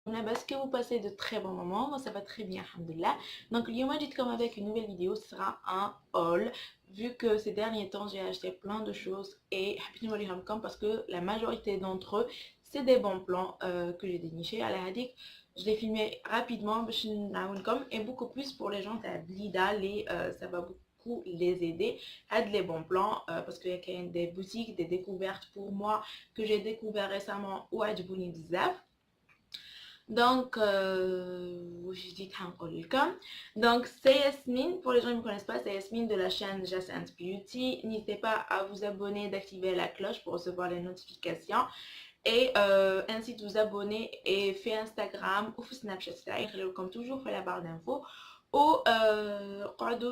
Est-ce que vous passez de très bons moments? Moi ça va très bien, alhamdoulilah. Donc اليوم جيت comme avec une nouvelle vidéo, ce sera un haul. Vu que ces derniers temps j'ai acheté plein de choses et حبيت نوريهمكم parce que la majorité d'entre eux c'est des bons plans que j'ai dénichés. À la hadik, je l'ai filmé rapidement باش نعاونكم et beaucoup plus pour les gens تاع Blida, ça va beaucoup les aider à les bons plans parce qu'il y a des boutiques, des découvertes pour moi que j'ai découvert récemment ou عجبوني بزاف. Donc, je dis donc c'est Yasmine, pour les gens qui ne me connaissent pas, c'est Yasmine de la chaîne Jacinthe Beauty. N'hésitez pas à vous abonner, d'activer la cloche pour recevoir les notifications et ainsi de vous abonner et faire Instagram ou Snapchat, comme toujours, fait la barre d'infos ou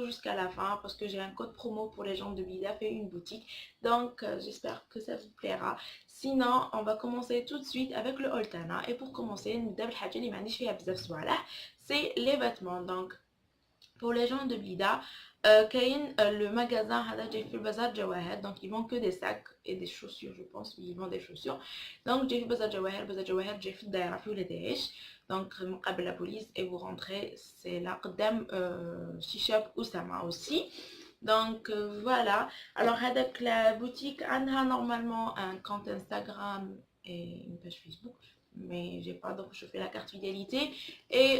jusqu'à la fin parce que j'ai un code promo pour les gens de Blida fait une boutique, donc j'espère que ça vous plaira. Sinon on va commencer tout de suite avec le Oltana et pour commencer c'est les vêtements. Donc pour les gens de Blida, le magasin j'ai fait le bazar Jawahir, donc ils vendent que des sacs et des chaussures, je pense. Oui, ils vendent des chaussures. Donc j'ai fait bazar Jawahir, j'ai fait d'ailleurs les Daesh. Donc مقابل la police et vous rentrez, c'est là قدام Shishab Oussama aussi. Donc voilà. Alors avec la boutique a normalement un compte Instagram et une page Facebook, mais j'ai pas, donc je fais la carte fidélité et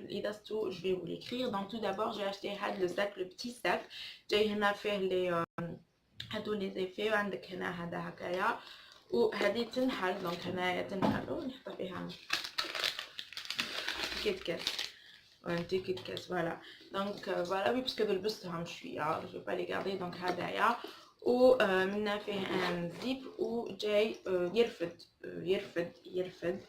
les dastos je vais vous l'écrire. Donc tout d'abord j'ai acheté le sac, le petit sac. J'ai fait les هادو les effets وعندك هنا هذا هكايا وهذه تنحل. دونك هنايا تنحل ونحط فيها كيت كاس un ticket de caisse, voilà. Donc voilà, oui, parce que de l'bustaham je suis, je vais pas les garder. Donc هذايا و منا فيه un zip و جاي يرفد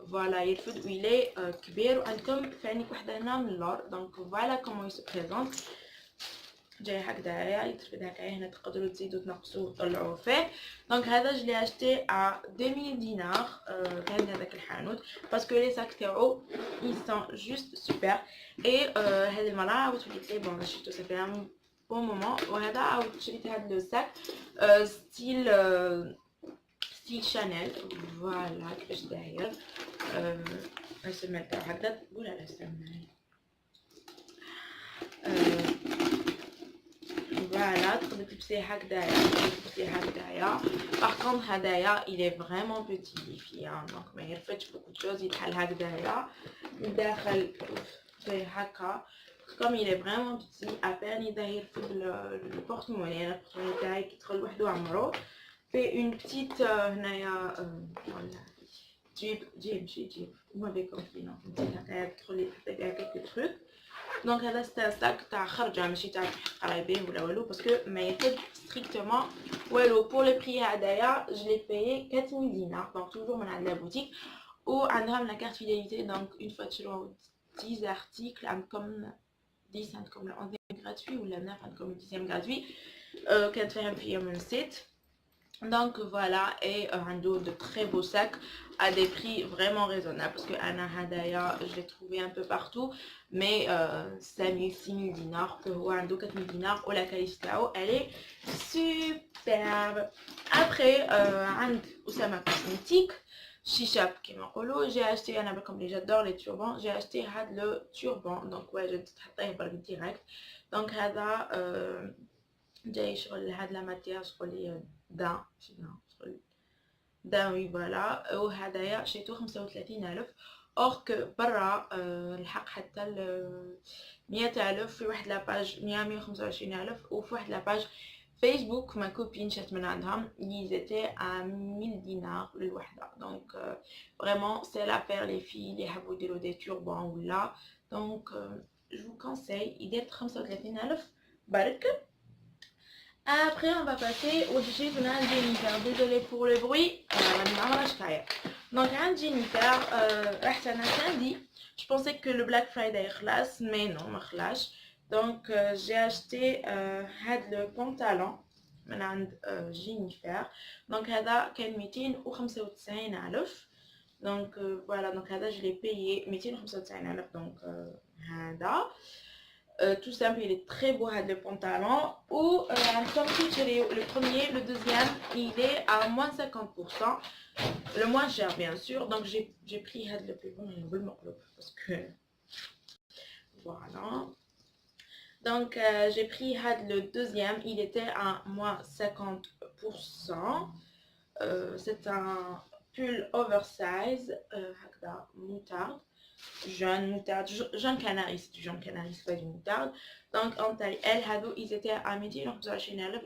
voilà, يرفد ويلي كبير وعندكم في عينيك وحده هنا من اللور. دونك فوالا كومون يسو بريزونت، جاي هكذايا يترفد هكايا. هنا تقدروا تزيدوا تنقصوا وتطلعوا فيه. دونك هذا جو لي اشتي ا 2000 دينار كان هذاك الحانوت باسكو لي ساك تاعو ils sont juste super. et هذه المره عاودت وليت لي بون شفتو صافي ان بون مومون. وهذا عاودت شريت هذا لو ساك ستيل شانيل. فوالا كيفاش داير السمال تاعو هكذا. ولا لا السمال voilà, تقدر تلبسيه هكذايا، تقدر تلبسيه هكذايا. Par contre هذايا il est vraiment petit les filles, donc ما يرفدش beaucoup de choses. يتحل هكذايا من داخل زي هكا. comme il est vraiment petit à peine يبدا يرفد البورتموني. البورتموني تاعي كيدخل وحده عمرو في une petite هنايا voilà جيب vous m'avez compris. non هكايا تدخلي تحطي فيها quelques trucs. دونك هذا ستا ساك تاع خرجه ماشي تاع قرايبين ولا والو باسكو ما يفيد ستريكتومون والو. بور لو بري هذايا جو لي بايي 4000 دينار. دونك توجور من عند لا بوتيك وعندهم لا كارت فيداليتي. دونك اون فوا تشرو 10 ارتيكل عندكم 10 عندكم ال 11 gratuit ولا 9 عندكم ال 10 gratuit. كانت فيهم من سيت. Donc voilà, et عنده de très beaux sacs à des prix vraiment raisonnables parce que Anna Hadaya je l'ai trouvé un peu partout, mais 5000 6000 dinars que هو عنده 4000 dinars. ou la qualité تاعو elle est superbe. Après عند Oussama Cosmétique Shishap qui m'enrolo, j'ai acheté un comme les j'adore les turbans. J'ai acheté le turban. Donc ouais, je vais direct. Donc هذا جاي شغل هاد لا ماتيير شغل دان دان وي فوالا. وهدايا شريتو 35000. اور كو برا الحق حتى ل 100000 في واحد لاباج 125000 وفي واحد لاباج فيسبوك ما كوبين شات من عندهم ils étaient à 1000 dinars للوحده. دونك فريمون سي لافير لي في اللي يحبوا يديروا دي توربون ولا. دونك جو vous conseille يدير 35000 برك. Après on va passer au Jennifer. Désolée pour le bruit. Donc un Jennifer samedi. Je pensais que le Black Friday classe, mais non, ma classe. Donc j'ai acheté le pantalon من Jennifer. Donc هذا كان 295,000. Donc voilà, donc هذا je l'ai payé 295,000. donc هذا tout simple, il est très beau le pantalon. Ou le premier, le deuxième, il est à moins 50%. Le moins cher bien sûr. Donc j'ai pris le plus bon parce que voilà. Donc j'ai pris le deuxième, il était à moins 50%. C'est un pull oversize, moutarde. Jaune canari, c'est du jaune canari, c'est pas du moutarde. Donc en taille L, ils étaient à midi, donc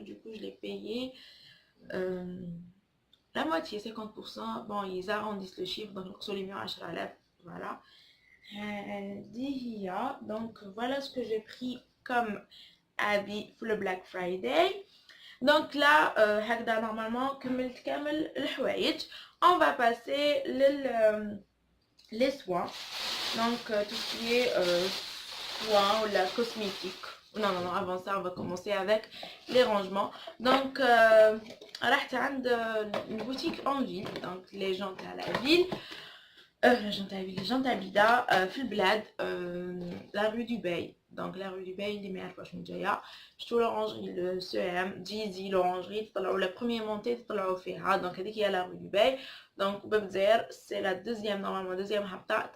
du coup je l'ai payé la moitié, 50%. Bon, ils arrondissent le chiffre, donc sur les murs à la voilà. Donc voilà ce que j'ai pris comme habit pour le Black Friday. Donc là, normalement, on va passer les soins. Donc tout ce qui est soins ou la cosmétique. Non, avant ça, on va commencer avec les rangements. Donc, une boutique en ville, donc les gens à la ville. Les gens d'Abida, Filblad, la rue du Bay. Donc la rue du Bay, il est meilleur que je suis l'orangerie, le CM, Jeezy, l'orangerie, la première montée, donc il y a la rue du Bay. Donc c'est la deuxième, normalement, deuxième hapta,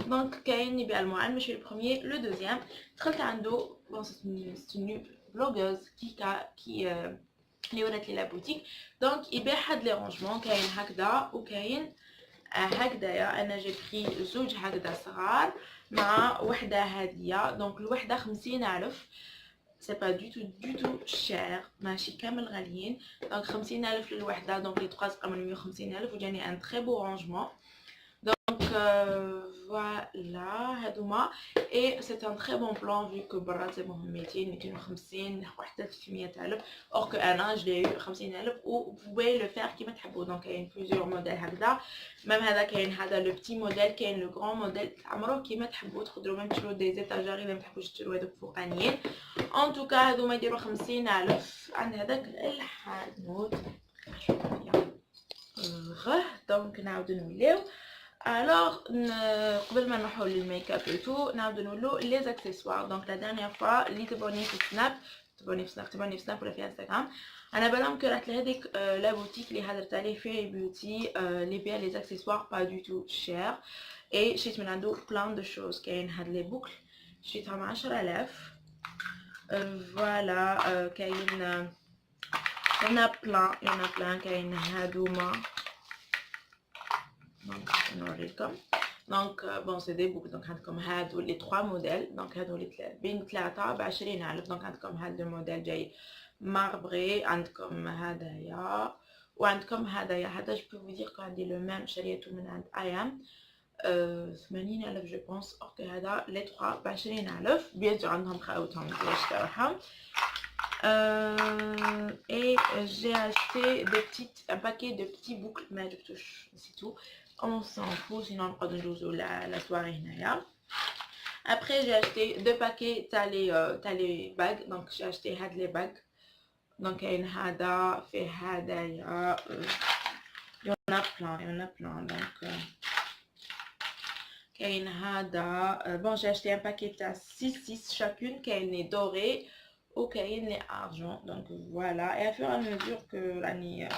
donc Kain Nibi Al-Mouan, je suis le premier, le deuxième. Bon, c'est une blogueuse qui اللي ورات لي لا بوتيك دونك يبيع هاد لي رونجمون كاين هكذا وكاين هكذايا. انا جي بري زوج هكذا صغار مع وحده هاديه دونك الوحده 50,000 سي با دو تو شير ماشي كامل غاليين دونك 50,000 للوحده دونك لي 3 تقريبا 150,000 وجاني ان تري بو رونجمون. Donc voilà, Hadouma. Et c'est un très bon plan vu que Barra c'est bon, 250, or que Anna je l'ai eu 50,000 ou vous pouvez le faire qui m'attrapent. Donc il y a plusieurs modèles Hagda. Même Hada, le petit modèle, qui est le grand modèle, qui m'attrapent. Même tu des étagères, même tu le pour gagner. En tout cas, Hadouma il y a 50,000. عند هذاك الحانوت. Donc نعاودو نوليو. Alors, قبل ما نروحوا للميك-up et tout, نعاودو نولو les accessoires. Donc la dernière fois, اللي تبوني في سناب ولا في انستغرام انا بالهم كو رحت لهذيك لا بوتيك اللي هدرت عليه في بيوتي اللي بيع لي اكسسوار با دو تو شير اي شريت من عنده بلان دو شوز. كاين هاد لي بوكل شريتهم 10,000 فوالا. كاين يونا بلان كاين هادوما donc نوريكم. Donc bon c'est des boucles donc عندكم هادو les trois modèles donc هادو اللي بين 3 ب 20,000 donc عندكم هاد الموديل جاي ماربري عندكم هدايا وعندكم هدايا. هذا جو بو دير كو عندي لو ميم شريته من عند ايام 80,000 جو بونس. اوكي هذا لي 3 ب 20,000 بيان سور عندهم خاوتهم باش تاعهم. Et j'ai acheté un paquet de petits boucles mais je touche c'est tout. On s'en fout sinon on prend la soirée هنايا. Après j'ai acheté 2 paquets t'as les bagues donc j'ai acheté had les bagues. Donc كاين هذا في هدايا il y en a plein donc كاين هذا bon j'ai acheté un paquet تاع 6 chacune كاين les dorés ou كاين les argent donc voilà. Et à fur et à mesure que راني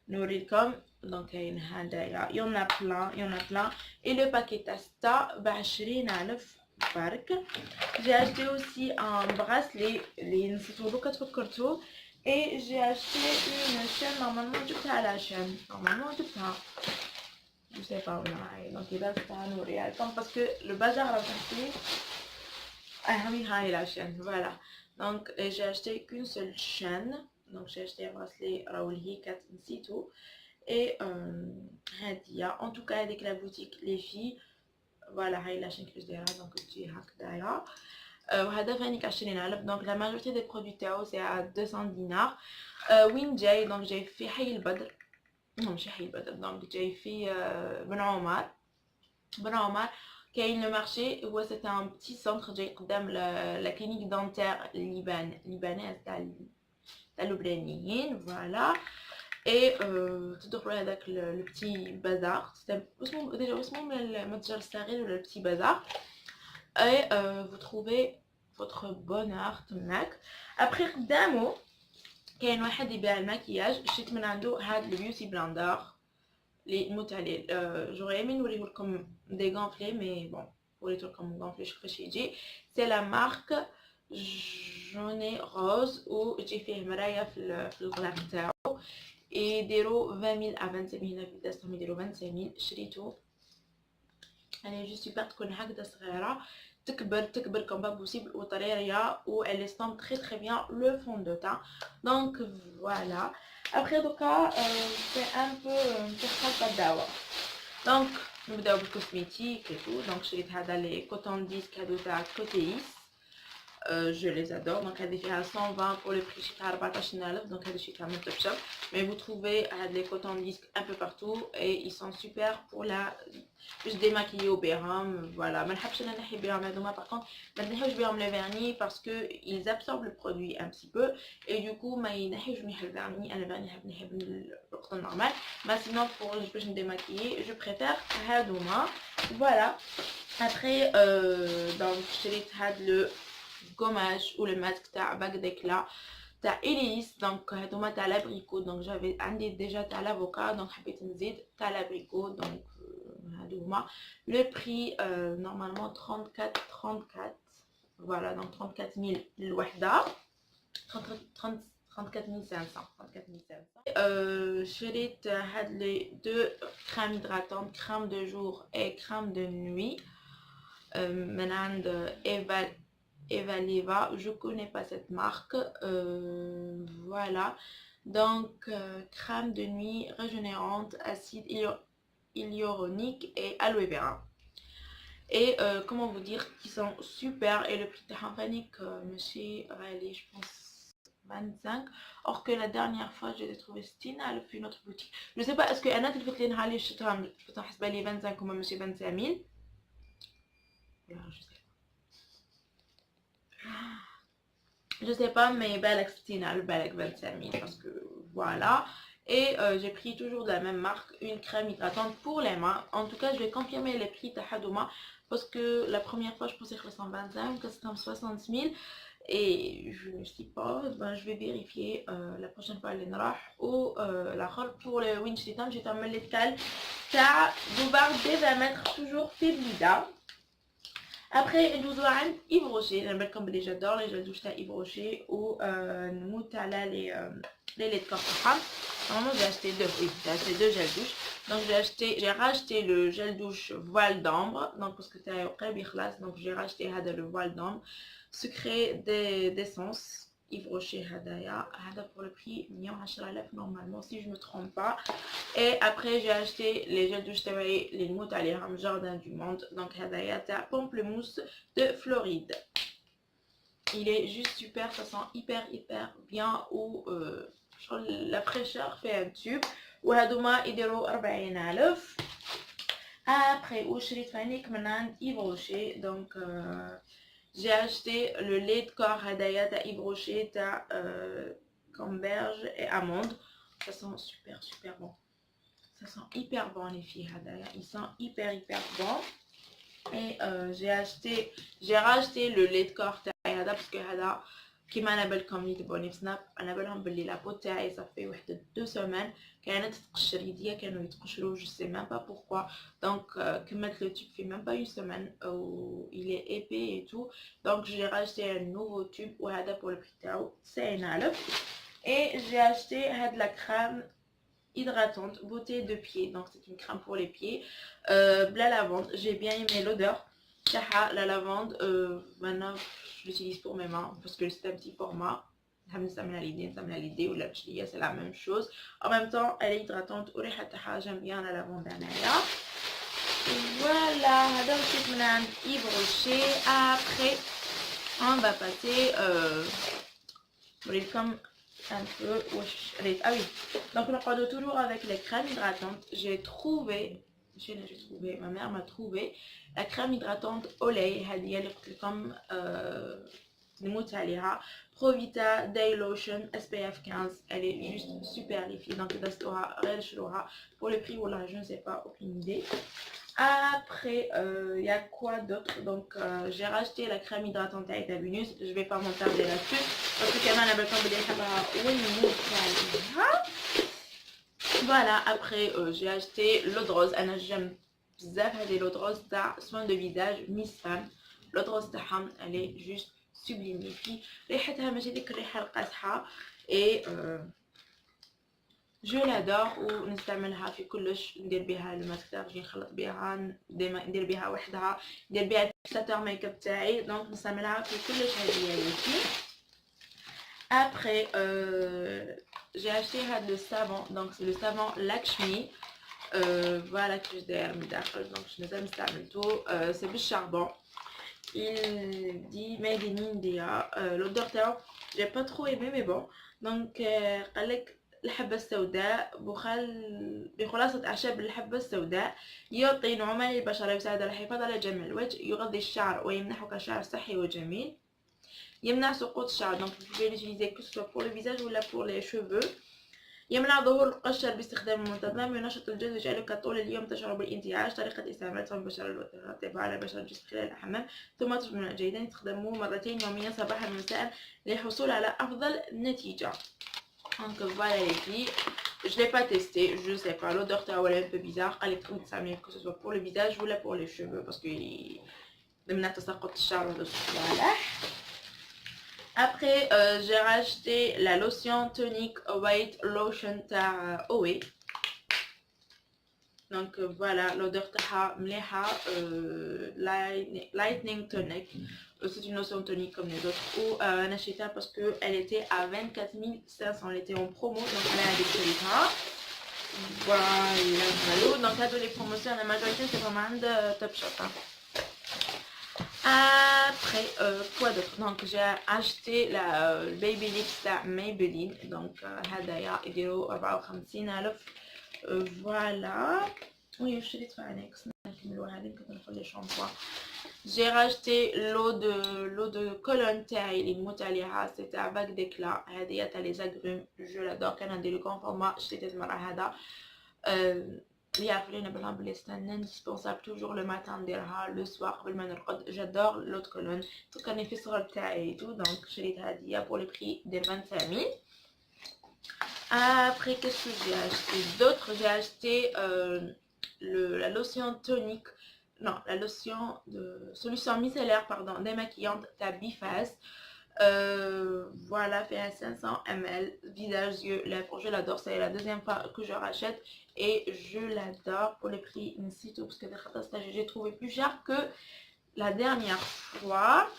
نوريكم donc كاين هدايا il y en a plein et le paquet تاع ب 20,000 برك. J'ai acheté aussi un bracelet اللي نسيتو دوكا تفكرتو. Et j'ai acheté une chaîne, normalement je à la chaîne, normalement je sais pas où est, donc il va se nourrir, attends parce que le bazar a passé, ah oui, la chaîne, voilà. Donc j'ai acheté qu'une seule chaîne, donc j'ai acheté un bracelet Raouli 4 Sito et Hadia. En tout cas avec la boutique les filles, voilà, la chaîne que je dirais, donc tu es d'ailleurs. وهذا فاني 20,000 donc la majorité des produits تاعو c'est à 200 دينار. وين جاي donc جاي في حي البدر ماشي حي البدر donc جاي في بن عمر كاين لو مارشي هو سي ان بتي سونتر جاي قدام لا كلينيك دونتير اللبنانيه تاع اللبنانيين فوالا. اي تدخلوا هذاك لو بتي بازار اسمه ديجا اسمه المتجر الصغير ولا البتي بازار. et vous trouvez votre bonheur تماك. après قدامه كاين واحد يبيع المكياج شريت من عنده هاد البيوتي بلاندر les موتالي. j'aurais aimé نوريه لكم des gonflés mais bon وريته لكم gonflés شوف كيفاش يجي. c'est la marque jaune rose وتجي فيه مرايه في الغلاف تاعو يديروا 20000 à 25000 هنا في داستهم يديروا 25000. شريته انا جو سوبر تكون هكذا صغيره تكبر comme pas possible وطريريه و elle estompe très très bien le fond de teint. donc voilà. après دوكا c'est un peu نفرق الدواء. donc نبداو بالكوسميتيك et tout. donc شريت هذا لي كوتون ديسك هادو تاع كوتيس. je les adore. donc هذه فيها 120 pour le prix شريتها 14000. donc هذه شريتها من توب شوب. mais vous trouvez هاد les coton disques un peu partout et ils sont super pour la juste démaquiller بهم. voilà ما نحبش انا نحي بهم هذوما. par contre ما نحيوش بهم les vernis parce que ils absorbent le produit un petit peu et du coup ما ينحيوش مليح الفيرني. انا الفيرني نحب بالقطن نورمال. mais sinon pour باش نديماكيي je préfère هذوما. voilà. après donc شريت هاد le gommage ou le masque تاع باك ديكلا تاع إليس. دونك هادوما تاع لابريكو. دونك جافي عندي ديجا تاع لافوكا دونك حبيت نزيد تاع لابريكو. دونك هادوما لو بري نورمالمون 34. فوالا دونك 34000 للوحده. 34500. شريت هاد لي دو كريم هيدراتون كريم دو جور اي كريم دو نوي من عند Eva, je connais pas cette marque. voilà. donc crème de nuit régénérante, acide hyaluronique et aloe vera. et comment vous dire qu'ils sont super. et le prix تاعهم ماشي غالي je pense 25. or que la dernière fois je les ai trouvé 6000 في notre boutique. je sais pas est-ce que انا تلفت لي نهار اللي شفتهم كنت حاسبه لي 25 هما ماشي 25000. je sais pas mais بالك 60000 بالك 25000 parce que voilà. et j'ai pris toujours de la même marque une crème hydratante pour les mains. en tout cas je vais confirmer les prix تاع هادوما parce que la première fois je pensais que c'était 125 que c'était 60000 et je ne sais pas. ben, je vais vérifier la prochaine fois اللي نروح. و الاخر pour le وين شريتهم جيتهم من الكال تاع دوبار دي 20 متر toujours في بليده. après ندوزو عند Yves Rocher. انا بالكم بلي j'adore les gels douche تاع Yves Rocher و نموت على les laits de corps تاعهم. normalement j'ai acheté deux. oui j'ai acheté deux gels douche. donc j'ai racheté le gel douche voile d'ambre donc parce que تاعي قريب يخلص. donc j'ai racheté هذا le voile d'ambre secret d'essence Yves Rocher هدايا. هذا pour le prix 110000 normalement si je me trompe pas. et après j'ai acheté les gels douche تاعي اللي نموت عليهم Jardin du Monde. donc هدايا تاع pamplemousse de Floride. il est juste super. ça sent hyper bien. ou la fraîcheur fait un tube. وهادوما يديروا 40000. après وشريت فانيك من عند Yves Rocher. donc j'ai acheté le lait de corps هدايا تاع Yves Rocher تاع camberge et amande. ça sent super bon. ça sent hyper bon les filles هدايا. ils sont hyper bon. et j'ai racheté le lait de corps تاعي هذا parce que هذا كيما انا بالكم يتبعوني في سناب انا بالهم بلي لابو تاعي صافي واحد 2 سيمين كانت تقشر يديا كانوا يتقشروا je sais même pas pourquoi. donc كملت le tube fait même pas une semaine où il est épais et tout. donc j'ai racheté un nouveau tube وهذا pour le prix تاعو 90000. et j'ai acheté هاد la crème hydratante beauté de pied. donc c'est une crème pour les pieds bla lavande. j'ai bien aimé l'odeur. la lavande maintenant je l'utilise pour mes mains parce que c'est un petit format. c'est la même chose. en même temps elle est hydratante. j'aime bien la lavande. voilà هذا الشيء من عند Yves Rocher. après on va passer comme un peu. ah oui donc on regarde toujours avec les crèmes hydratantes. j'ai trouvé ma mère m'a trouvé la crème hydratante Olay هذه اللي قلت لكم نموت عليها. بروفيتا داي لوشن SPF 15. Elle est juste super les filles. Donc إذا شفتوها غير شروها. Pour le prix والله je ne sais pas, aucune idée. Après, il y a quoi d'autre? Donc, j'ai racheté la crème hydratante à Etabunus. Je vais pas m'attarder là-dessus. Parce que quand même, voilà, après, j'ai acheté l'eau de rose. J'aime bzaf l'eau de rose. T'as soin de visage, Miss Fan. L'eau de rose, elle est juste sublime les filles. ريحتها ماشي ديك الريحة القاصحة. Et جو لادور ونستعملها في كلش. ندير بها الماكياج، نخلط بها، ديما ندير بها وحدها، ندير بها الفلاتر ميك اب تاعي. دونك نستعملها في كلش هذه هي. Après, j'ai acheté le savon. Donc c'est le savon Lakshmi. Voilà que je داير من داخل. Donc je نزال نستعملته. C'est بالcharbon. Il dit made in India. L'odeur تاعو j'ai pas trop aimé mais bon. Donc قالك الحبة السوداء بخلاصة أعشاب الحبة السوداء يعطي نعومة للبشرة، يساعد على الحفاظ على جمال الوجه، يغذي الشعر ويمنحك شعر صحي وجميل، يمنع سقوط الشعر. Donc vous pouvez l'utiliser que ce soit pour le visage ou là pour les cheveux. يمنع ظهور القشر باستخدام منتظم، ينشط الجلد ويجعلك طول اليوم تشعر بالانتعاش. طريقة استعمال صابون البشرة الرطبة على بشرة الجسم خلال الحمام ثم تشرب جيدا. يستخدموه مرتين يوميا صباحا ومساء للحصول على أفضل نتيجة. Donc voilà les filles, je l'ai pas testé, je sais pas, l'odeur est un peu bizarre. Elle est trop mieux que ce soit pour le visage ou là pour les cheveux parce que voilà. Après j'ai racheté la lotion tonique white lotion OE. Donc voilà, l'odeur est مليحة. Lightning tonic. C'est une lotion tonique comme les autres. Ou Nashita parce qu'elle était à 24 500. Elle était en promo, donc elle est à des prix. Voilà. Donc là, les promotions, la majorité c'est vraiment de Top Shop. Après, quoi d'autre? Donc j'ai acheté la Baby Lips de Maybelline. Donc هدايا يديروا 54,000. Voilà. Oui, je l'ai trouvé. J'ai racheté l'eau de Cologne تاعي اللي نموت عليها. C'était à bague d'éclat. هذه تاع les agrumes. Je l'adore. كان عندي لو كونفورما شريته المرة هذا. اللي يعرفوني بالها بلي indispensable toujours le matin نديرها le soir قبل ما نرقد. J'adore l'eau de Cologne. تذكرني في الصغر تاعي et tout. Donc شريت هذه pour le prix de 25 000. Après, qu'est-ce que j'ai acheté d'autre? J'ai acheté la lotion tonique, non, la lotion de solution micellaire, pardon, démaquillante Tabifast. Voilà, fait à 500 ml, visage, yeux, lèvres. Je l'adore, c'est la deuxième fois que je rachète et je l'adore pour le prix ici tout parce que j'ai trouvé plus cher que la dernière fois.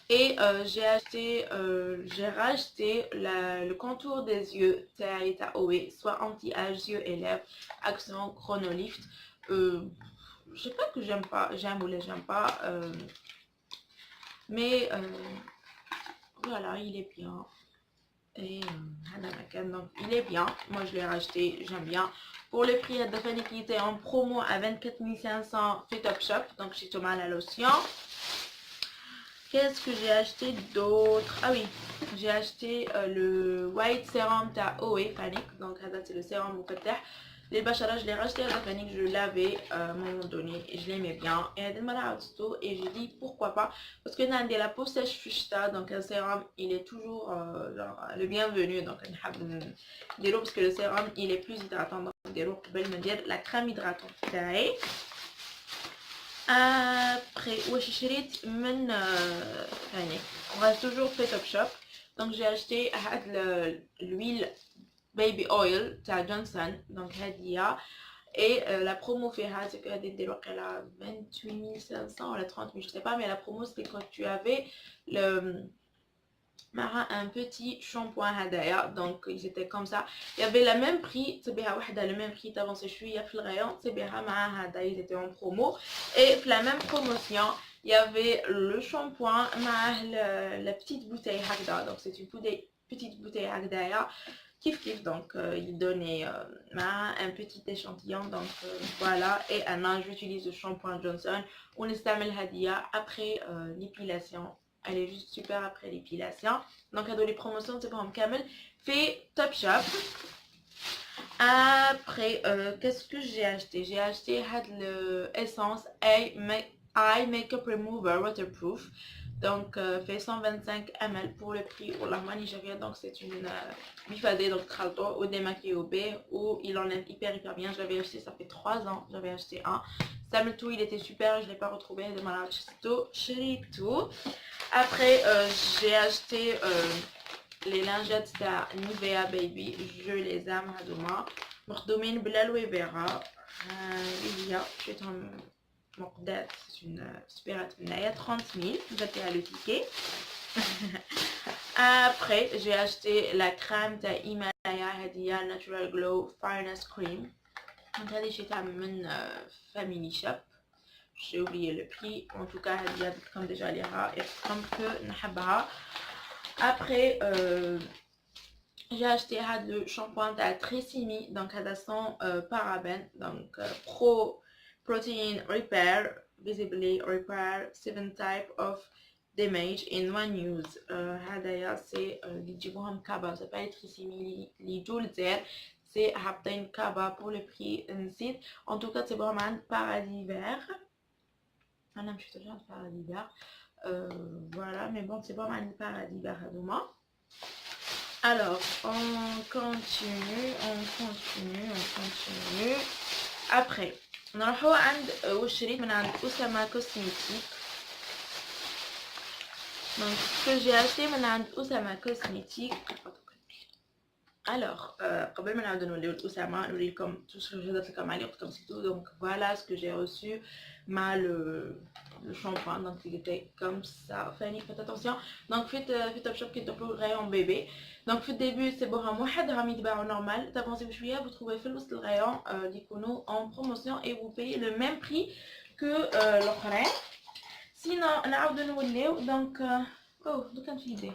Et j'ai racheté le contour des yeux Taïta OE, soit anti-âge, yeux et lèvres, accent chronolift. Je sais pas que j'aime pas, j'aime ou j'aime pas, mais voilà, il est bien. Et donc il est bien, moi je l'ai racheté, j'aime bien. Pour le prix de qui était en promo à 24 500 chez Top Shop, donc chez Thomas la lotion. Qu'est-ce que j'ai acheté d'autre? Ah oui, j'ai acheté le White Serum OE Panic. Donc c'est le sérum مفتح للبشرة. Je l'ai racheté à Panic, je l'avais à un moment donné et je l'aimais bien. Et et j'ai dit pourquoi pas. Parce que j'ai la peau sèche fuchsia, donc un sérum il est toujours le bienvenu. Donc parce que le sérum il est plus hydratant. Donc la crème hydratante. Après, wesh شريت من ثاني on reste toujours fait Top Shop. Donc j'ai acheté l'huile baby oil تاع Johnson. Donc هادية et la promo فيها c'est que هادي ندير واقيلا 28 500 ولا 30 000 je sais pas, mais la promo c'était quand tu avais un petit shampoing هدايا. Donc ils étaient comme ça, il y avait le même prix تبيها وحده le même prix t'avances شويه في الغيان تبيها مع هذا. Ils étaient en promo et la même promotion il y avait le shampoing مع la petite bouteille هكذا. Donc c'est une petite bouteille هكذايا كيف كيف. Donc il donnait un petit échantillon. Donc voilà. Et maintenant j'utilise le shampoing Johnson ونستعمل هدية après l'épilation elle est juste super après l'épilation. Donc les promotions c'est pour كامل fait Top Shop. Après qu'est-ce que j'ai acheté? J'ai acheté l'essence Eye Makeup Remover Waterproof. Donc fait 125 ml pour le prix pour la Nigeria. Donc c'est une bifadée donc tralto ou démaquillé au B où il enlève hyper bien. Je l'avais acheté, ça fait 3 ans, j'avais acheté un. Tout il était super, je ne l'ai pas retrouvé de Malachisto, chéri tout. Après j'ai acheté les lingettes de Nivea Baby, je les aime هذوما مخدومين بالالوي فيرا. il y a مقداد, c'est une supérette منايا 30 000, j'étais à le ticket. Après j'ai acheté la crème de Himalaya هذه Natural Glow Finest Cream. Donc هذه شريتها من Family Shop. J'ai oublié le prix, en tout cas هذه comme déjà ليها comme que نحبها. Après j'ai acheté le shampoing de Tresemme, donc sans parabènes, donc Pro Protein Repair, Visibly Repair 7 type of damage in one use. c'est اللي يجيبوهم كابا, c'est pas les Tresemme اللي يجوا للجزائر, c'est حاطين كابا pour le prix نسيت. En tout cas c'est vraiment un paradis vert. انا مشيت رجعت paradis vert. Voilà, mais bon c'est vraiment un paradis vert هذوما. Alors, on continue. Après, نروحو عند وشريت من عند Oussama Cosmétique. Donc, ce que j'ai acheté من عند Oussama Cosmétique. Alors, قبل ما نعاودو نوليو لأسامة نوريلكم tout ce que j'ai donné comme allure comme c'est tout. Donc voilà ce que j'ai reçu, le shampoing, donc il était comme ça. Faites attention. Donc faites Top Shop qui est pour le rayon bébé. Donc في début c'est برهم واحد راهم يتباعوا normal. T'avancez بشوية vous trouvez في الوسط الرايون اللي يكونوا en promotion et vous payez le même prix que l'autre. Sinon نعاودو نوليو donc دوكا نفيدي.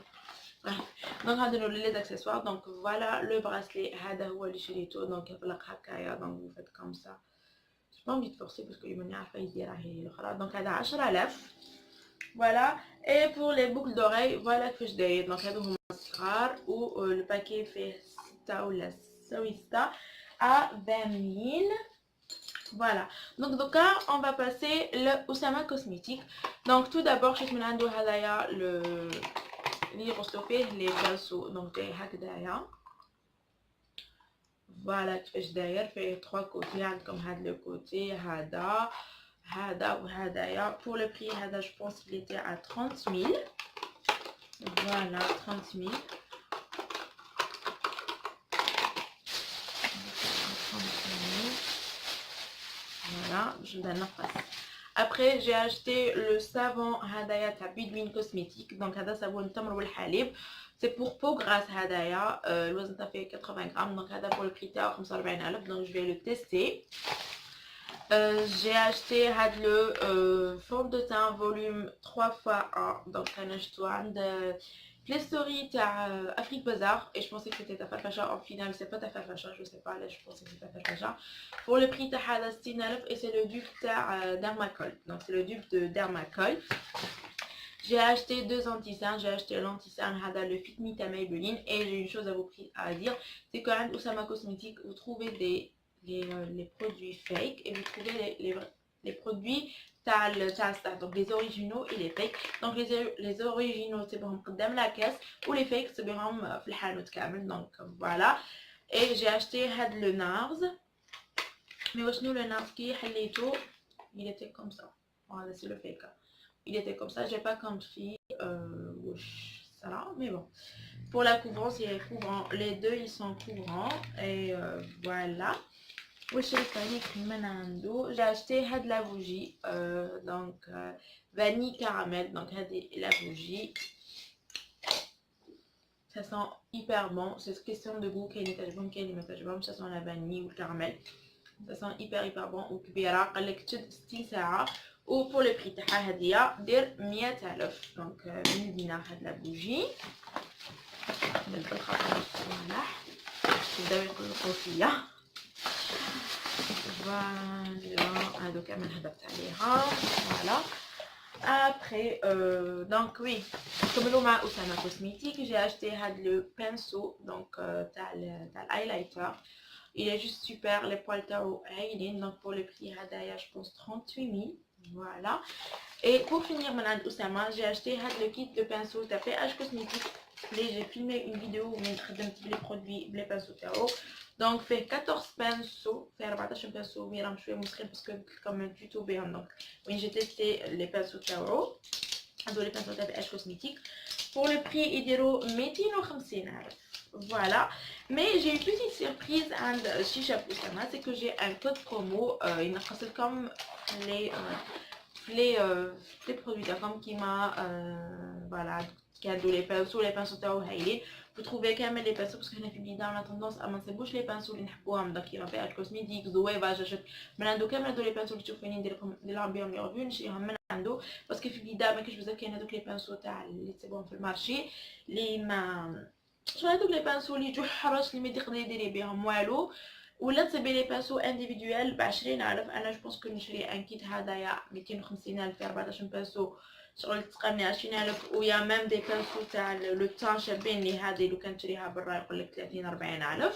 Donc هذا les accessoires. Donc voilà le bracelet هذا هو اللي شريته. Donc يطلق هكايا, donc vous faites comme ça. J'ai pas envie de forcer parce que اللي ماني عارفه يديرها هي الاخرى. Donc هذا 10000. Voilà. Et pour les boucles d'oreilles, voilà que je dis. Donc هذو هما صغار و le paquet fait 6 ولا 6 à 20 000. Voilà. Donc on va passer le Oussama Cosmétique. Donc tout d'abord شفت من عنده هذايا اللي يغسلوا فيه لي بالسو. دونك جاي هكذايا. فوالا كيفاش داير فيه 3 كوتي. عندكم هاد لو كوتي هذا وهدايا. pour le prix هذا je pense qu'il était à 30 000. voilà 30 000. voilà je donne la face. Après j'ai acheté le savon هدايا تاع Bedouin Cosmétique. donc هذا صابون التمر والحليب, c'est pour peau grasse هدايا. الوزن تاعو فيه 80 غرام. donc هذا pour le prix تاعو 45000. donc je vais le tester. J'ai acheté le fond de teint volume 3x1. donc انا شفتو عند Play Story تاع Afrique Bazar et je pensais que c'était ta Farfasha. En final c'est pas ta Farfasha, je sais pas, là je pensais que c'était ta Farfasha. Pour le prix تاع 60000 et c'est le dupe تاع Dermacol. donc c'est le dupe de Dermacol. J'ai acheté 2 anti-cernes. J'ai acheté l'anti-cerne le Fit Me à Maybelline. Et j'ai une chose à dire, c'est qu'à Oussama Cosmétique vous trouvez les produits fake et vous trouvez les produits donc les originaux et les fakes. donc les originaux c'est pour قدام la caisse ou les fakes c'est بهم في الحانوت كامل. donc voilà. et j'ai acheté le NARS. mais وشنو le NARS كي حليته il était comme ça. voilà c'est le fake. il était comme ça, j'ai pas compris ça, mais bon. Pour la couvrance il est couvrant, les deux ils sont couvrants. et voilà. J'ai acheté la bougie, donc vanille caramel. donc la bougie, ça sent hyper bon. c'est question de goût. ça sent la vanille ou le caramel, ça sent hyper bon. وكبيرة قالك تشد 60 ساعة. و pour le prix تاعها هدية دير 100,000. donc من دينار هاد لا بوجي بالخاطر الصلاح تبداو يقلقوا فيا. فوالا هادو كامل هدرت عليها. فوالا. Après, donc oui, comme le m'a Oussama Cosmétique, j'ai acheté le pinceau, donc t'as l'highlighter. Il est juste super, les poils tarot Aileen, donc pour le prix Hadaya, je pense 38 000. Voilà. Et pour finir, madame Oussama, j'ai acheté le kit de pinceau de PH Cosmétique. J'ai filmé une vidéo où je vais les produits, les pinceaux tarot. Donc, fait 14 pinceaux, fait 14 pinceaux, mais je vais montrer parce que comme un tuto bien. Donc, oui, j'ai testé les pinceaux tarot, les pinceaux de PH Cosmétique. Pour le prix, il est 250. Voilà, mais j'ai une petite surprise chez Oussama, c'est que j'ai un code promo, il m'a comme les les produits comme qui m'a voilà cadeau les pinceaux تاعو هايلين. Vous trouvez كامل les pinceaux parce que هنا في البلاد on a tendance à ما نصيبوش les pinceaux اللي نحبوهم دونك يبقى فيها كوزميتيك زويفه جاشت من عنده كامل هذول les pinceaux اللي تشوفوني نديرهم بهم لي ريفيو نشريهم من عنده باسكو في البلاد ما كاينش بزاف كاين هذوك les pinceaux تاع اللي تسيبوهم في المارشي اللي ما شنو هذوك les pinceaux اللي يجوا حراش اللي ما تقدري ديري بهم والو ولا تصيبي لي بانسو انديفيدوال ب 20,000. انا جو بونس كو نشري ان كيت هدايا 250,000 في 14 بانسو شغل تقرني 20,000 ويا ميم دي بانسو تاع لو طون شابين لي هادي لو كنشريها برا يقولك 30-40,000.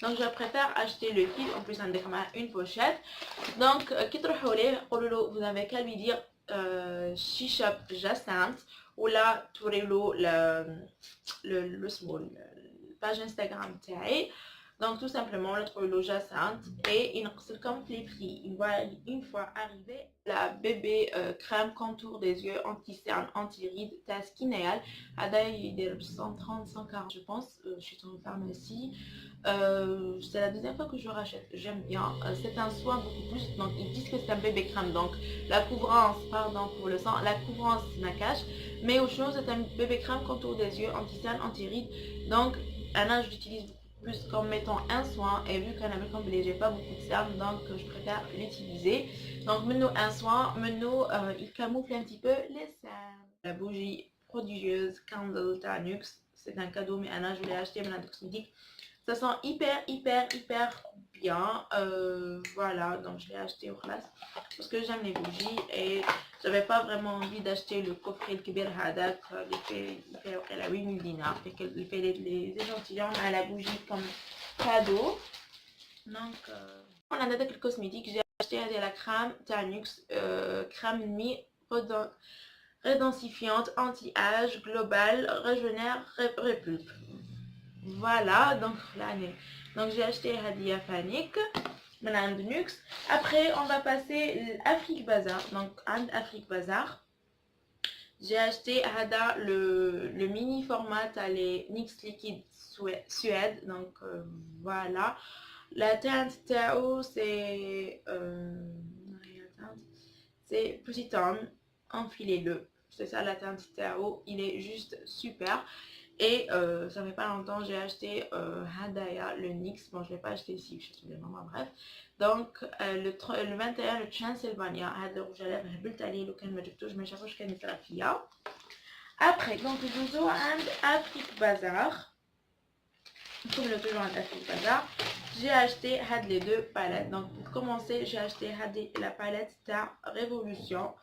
Donc je préfère acheter le kit, en plus عندك معاه une pochette. Donc كي تروحوا ليه قولوا له vous avez qu'à lui dire she shop Jacinthe ولا توريلو le small page Instagram تاعي. Donc tout simplement, le trouve le Jacinthe et il nous comme les prix. Une fois arrivé, la bébé crème contour des yeux anti-cerne, anti-rides, Taskineal. Il est 130, 140 je pense. Je suis dans une pharmacie. C'est la deuxième fois que je le rachète. J'aime bien. C'est un soin beaucoup plus. Donc ils disent que c'est un bébé crème. Donc la couvrance, pardon pour le sang, la couvrance maquillage. Mais au chose c'est un bébé crème contour des yeux anti-cerne, anti-rides. Donc un âge j'utilise plus comme mettant un soin et vu qu'un comme j'ai pas beaucoup de cernes donc je préfère l'utiliser. Donc maintenant un soin, maintenant il camoufle un petit peu les cernes. La bougie prodigieuse Candle Tanux, c'est un cadeau mais Anna je l'ai acheté à la cosmétique. Ça sent hyper bien. Voilà, donc je l'ai acheté au classe parce que j'aime les bougies et j'avais pas vraiment envie d'acheter le coffret le Kibir Hadak. Il fait la 8 000 dinars. Il fait les échantillons à la bougie comme cadeau. Donc, on a avec le cosmétique. J'ai acheté la crème Tanux, crème nuit rédensifiante, anti-âge, global, rajeunir, répulpe. Voilà, donc l'année. Donc j'ai acheté Hadia Fanik, Madame Nux. Après, on va passer l'Afrique Bazar. Donc, Afrique Bazar. J'ai acheté Hada le mini format à les NYX Liquid Suède. Donc, voilà. La teinte Tao, c'est petit homme, enfilez-le. C'est ça la teinte Tao. Il est juste super. Et ça fait pas longtemps j'ai acheté Hadaya le NYX. Bon je l'ai pas acheté ici, je suis vraiment bref. Donc le 21 le Transylvania هذا rouge à lèvres هبلت عليه لو كان ما جبتوش ما شافوش كان يصرا فيا. Après donc ندوزو عند Afrique Bazar. Comme le toujours عند Afrique Bazar, j'ai acheté les deux palettes. Donc pour commencer j'ai acheté la palette تاع Révolution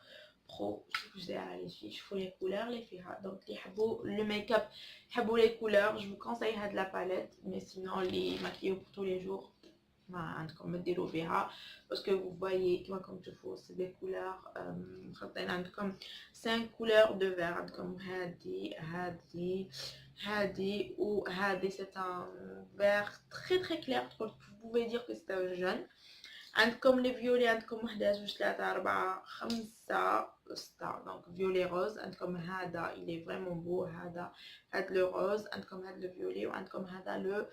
Pro. Je vous ai à les filles, je fais les couleurs les filles. Donc les habos, le make-up, habos les couleurs, je vous conseille de la palette, mais sinon les maquillages pour tous les jours, comme des parce que vous voyez comme tu fais, c'est des couleurs, comme 5 couleurs de vert, comme Hadi ou Hadi, c'est un vert très clair, vous pouvez dire que c'est un jaune. عندكم les violets عندكم 1 2 3 4 5 6 donc violet rose عندكم هذا il est vraiment beau هذا le rose عندكم هذا le violet وعندكم هذا le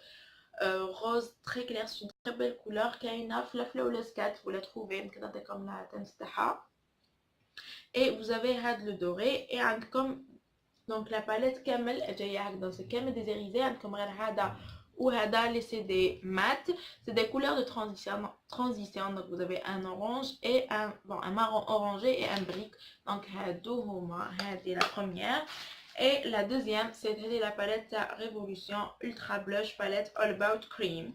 rose très clair. C'est une très belle couleur كاينه في الفلو سكات vous la trouvez كتعطيكم لها تنس تاعها. Et vous avez هذا le doré et عندكم donc la palette كامل جايه هكذا c'est كامل des irisés عندكم غير هذا ou Hada, c'est des mat, c'est des couleurs de transition. Donc vous avez un orange et un marron orangé et un brique. Donc c'est la première. Et la deuxième, c'est la palette Révolution Ultra Blush Palette All About Cream.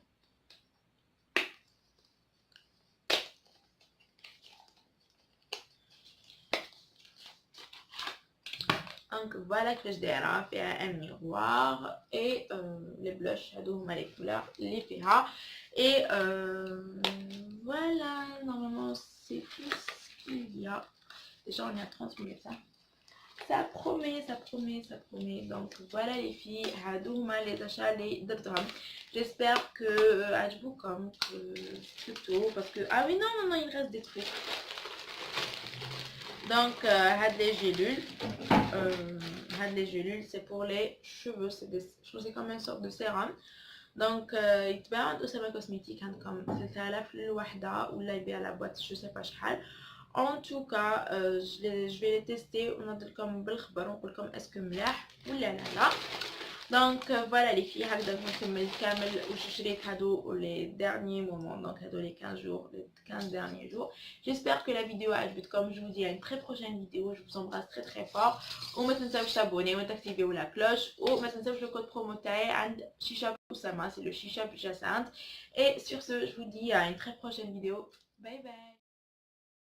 Donc voilà que je dirais, faire un miroir et les blushs, les couleurs, les PH. Et voilà, normalement c'est tout ce qu'il y a. Déjà on est à 30 minutes. Hein. Ça promet, ça promet, ça promet. Donc voilà les filles, hadouma les achats, les درتهم. J'espère que عجبوكم que tout parce que ah oui non il reste des trucs. Donc les gélules c'est pour les cheveux, c'est comme une sorte de sérum. Donc يتباع عند أسامة كوزميتيك عندكم 3000 للوحدة ولا يبيع la boîte je sais pas شحال. En tout cas, je vais les tester. On a comme بالخبر est-ce que ملاح ولا لا. Donc voilà les filles, هكذا نكمل كامل وش شريت هادو les derniers moments, donc هادو les 15 jours, les 15 derniers jours. J'espère que la vidéo a ajouté, comme je vous dis à une très prochaine vidéo. Je vous embrasse très très fort. وما تنساوش t'abonner وما تactiver la cloche وما تنساوش le code promo تاعي عند Shisha Oussama, c'est le Shisha Jacinthe. Et sur ce, je vous dis à une très prochaine vidéo. Bye bye.